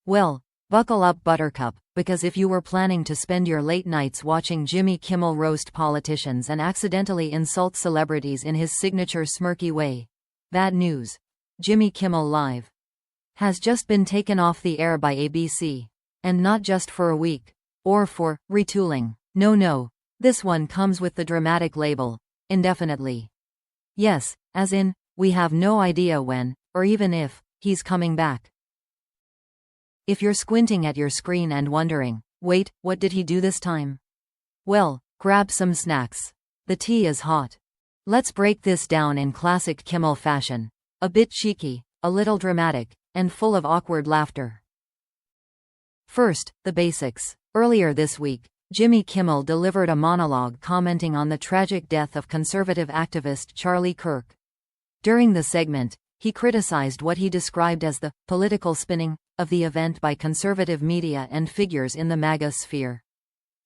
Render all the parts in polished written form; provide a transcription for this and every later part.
Well, buckle up, Buttercup, because if you were planning to spend your late nights watching Jimmy Kimmel roast politicians and accidentally insult celebrities in his signature smirky way, bad news. Jimmy Kimmel Live has just been taken off the air by ABC. And not just for a week. Or for retooling. No. This one comes with the dramatic label, indefinitely. Yes, as in, we have no idea when, or even if, he's coming back. If you're squinting at your screen and wondering, wait, what did he do this time? Well, grab some snacks. The tea is hot. Let's break this down in classic Kimmel fashion. A bit cheeky, a little dramatic, and full of awkward laughter. First, the basics. Earlier this week, Jimmy Kimmel delivered a monologue commenting on the tragic death of conservative activist Charlie Kirk. During the segment, he criticized what he described as the political spinning of the event by conservative media and figures in the MAGA sphere.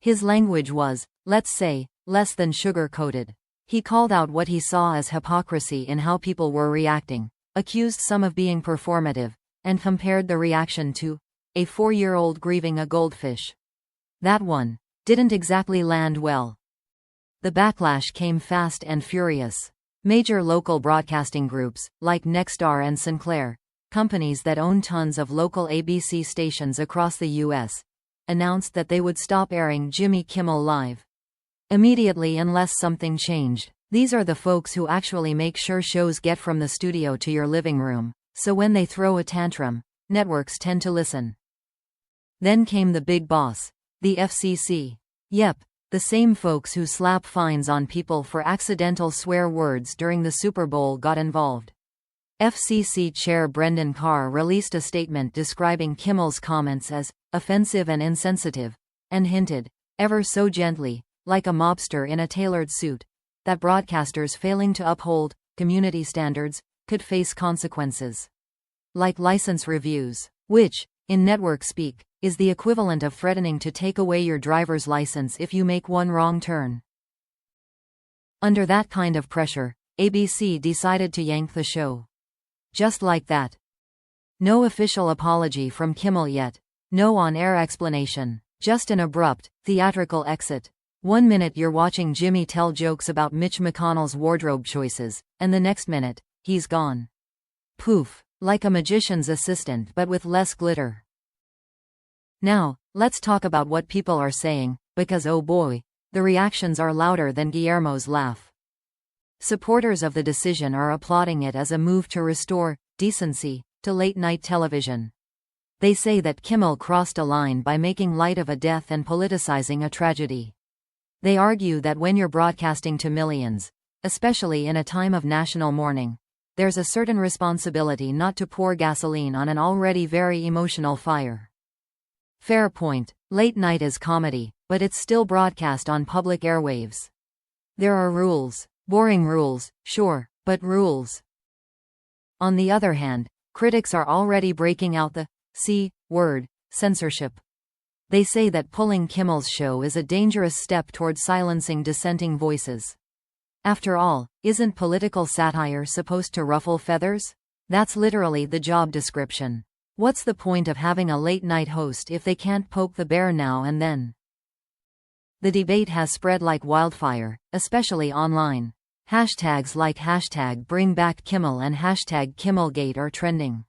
His language was, let's say, less than sugar-coated. He called out what he saw as hypocrisy in how people were reacting, accused some of being performative, and compared the reaction to a 4-year-old grieving a goldfish. That one didn't exactly land well. The backlash came fast and furious. Major local broadcasting groups, like Nexstar and Sinclair, companies that own tons of local ABC stations across the U.S., announced that they would stop airing Jimmy Kimmel Live immediately unless something changed. These are the folks who actually make sure shows get from the studio to your living room, so when they throw a tantrum, networks tend to listen. Then came the big boss, the FCC. Yep, the same folks who slap fines on people for accidental swear words during the Super Bowl got involved. FCC Chair Brendan Carr released a statement describing Kimmel's comments as offensive and insensitive, and hinted, ever so gently, like a mobster in a tailored suit, that broadcasters failing to uphold community standards could face consequences. Like license reviews, which, in network speak, is the equivalent of threatening to take away your driver's license if you make one wrong turn. Under that kind of pressure, ABC decided to yank the show. Just like that. No official apology from Kimmel yet. No on-air explanation. Just an abrupt, theatrical exit. 1 minute you're watching Jimmy tell jokes about Mitch McConnell's wardrobe choices, and the next minute, he's gone. Poof. Like a magician's assistant but with less glitter. Now, let's talk about what people are saying, because oh boy, the reactions are louder than Guillermo's laugh. Supporters of the decision are applauding it as a move to restore decency to late-night television. They say that Kimmel crossed a line by making light of a death and politicizing a tragedy. They argue that when you're broadcasting to millions, especially in a time of national mourning, there's a certain responsibility not to pour gasoline on an already very emotional fire. Fair point. Late night is comedy, but it's still broadcast on public airwaves. There are rules. Boring rules, sure, but rules. On the other hand, critics are already breaking out the C word, censorship. They say that pulling Kimmel's show is a dangerous step toward silencing dissenting voices. After all, isn't political satire supposed to ruffle feathers? That's literally the job description. What's the point of having a late-night host if they can't poke the bear now and then? The debate has spread like wildfire, especially online. Hashtags like #BringBackKimmel and #KimmelGate are trending.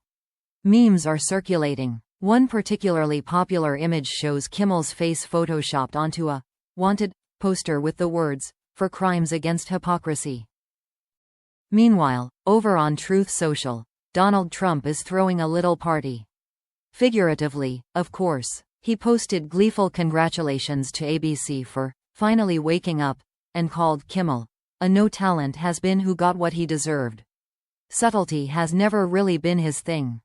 Memes are circulating. One particularly popular image shows Kimmel's face photoshopped onto a wanted poster with the words, "For crimes against hypocrisy." Meanwhile, over on Truth Social, Donald Trump is throwing a little party. Figuratively, of course. He posted gleeful congratulations to ABC for finally waking up, and called Kimmel a no-talent has-been who got what he deserved. Subtlety has never really been his thing.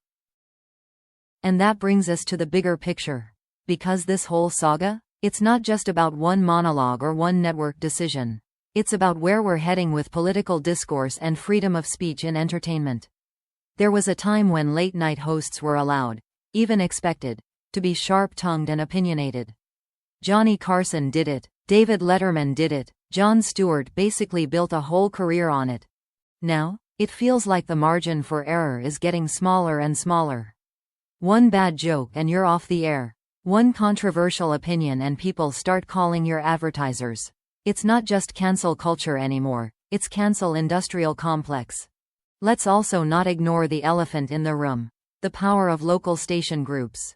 And that brings us to the bigger picture. Because this whole saga, it's not just about one monologue or one network decision. It's about where we're heading with political discourse and freedom of speech in entertainment. There was a time when late-night hosts were allowed, even expected, to be sharp-tongued and opinionated. Johnny Carson did it, David Letterman did it, Jon Stewart basically built a whole career on it. Now, it feels like the margin for error is getting smaller and smaller. One bad joke and you're off the air. One controversial opinion and people start calling your advertisers. It's not just cancel culture anymore, it's cancel industrial complex. Let's also not ignore the elephant in the room: the power of local station groups.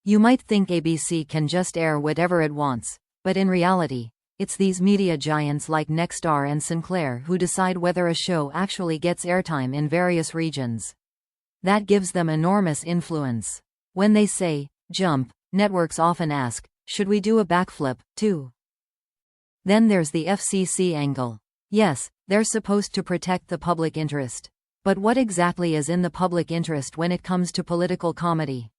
You might think ABC can just air whatever it wants, but in reality, it's these media giants like Nexstar and Sinclair who decide whether a show actually gets airtime in various regions. That gives them enormous influence. When they say, jump, networks often ask, should we do a backflip, too? Then there's the FCC angle. Yes, they're supposed to protect the public interest. But what exactly is in the public interest when it comes to political comedy?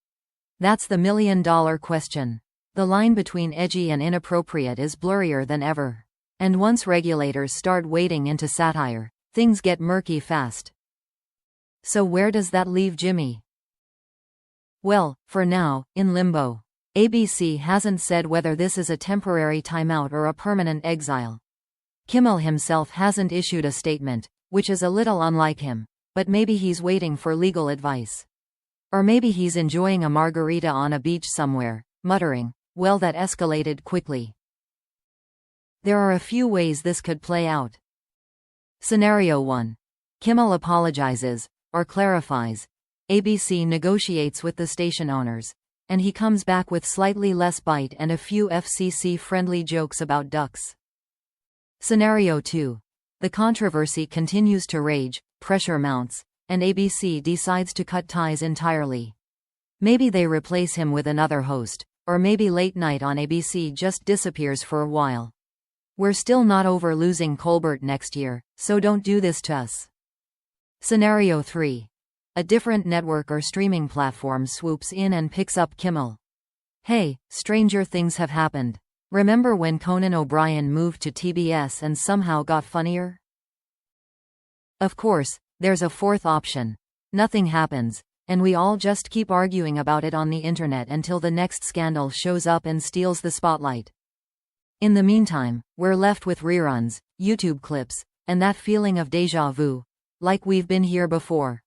That's the million-dollar question. The line between edgy and inappropriate is blurrier than ever. And once regulators start wading into satire, things get murky fast. So where does that leave Jimmy? Well, for now, in limbo. ABC hasn't said whether this is a temporary timeout or a permanent exile. Kimmel himself hasn't issued a statement, which is a little unlike him. But maybe he's waiting for legal advice. Or maybe he's enjoying a margarita on a beach somewhere, muttering, well, that escalated quickly. There are a few ways this could play out. Scenario 1. Kimmel apologizes, or clarifies. ABC negotiates with the station owners, and he comes back with slightly less bite and a few FCC-friendly jokes about ducks. Scenario 2. The controversy continues to rage, pressure mounts, and ABC decides to cut ties entirely. Maybe they replace him with another host, or maybe late night on ABC just disappears for a while. We're still not over losing Colbert next year, so don't do this to us. Scenario 3. A different network or streaming platform swoops in and picks up Kimmel. Hey, stranger things have happened. Remember when Conan O'Brien moved to TBS and somehow got funnier? Of course, there's a fourth option. Nothing happens, and we all just keep arguing about it on the internet until the next scandal shows up and steals the spotlight. In the meantime, we're left with reruns, YouTube clips, and that feeling of déjà vu, like we've been here before.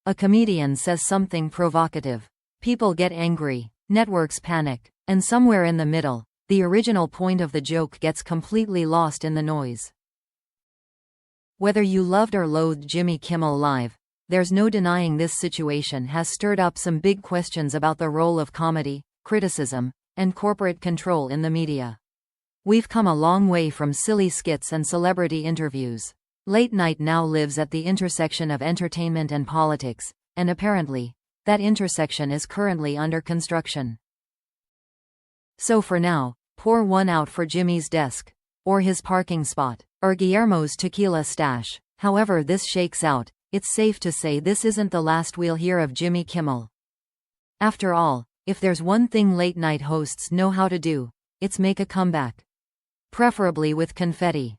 A comedian says something provocative. People get angry, networks panic, and somewhere in the middle, the original point of the joke gets completely lost in the noise. Whether you loved or loathed Jimmy Kimmel Live, there's no denying this situation has stirred up some big questions about the role of comedy, criticism, and corporate control in the media. We've come a long way from silly skits and celebrity interviews. Late night now lives at the intersection of entertainment and politics, and apparently, that intersection is currently under construction. So for now, pour one out for Jimmy's desk, or his parking spot, or Guillermo's tequila stash. However this shakes out, it's safe to say this isn't the last we'll hear of Jimmy Kimmel. After all, if there's one thing late-night hosts know how to do, it's make a comeback. Preferably with confetti.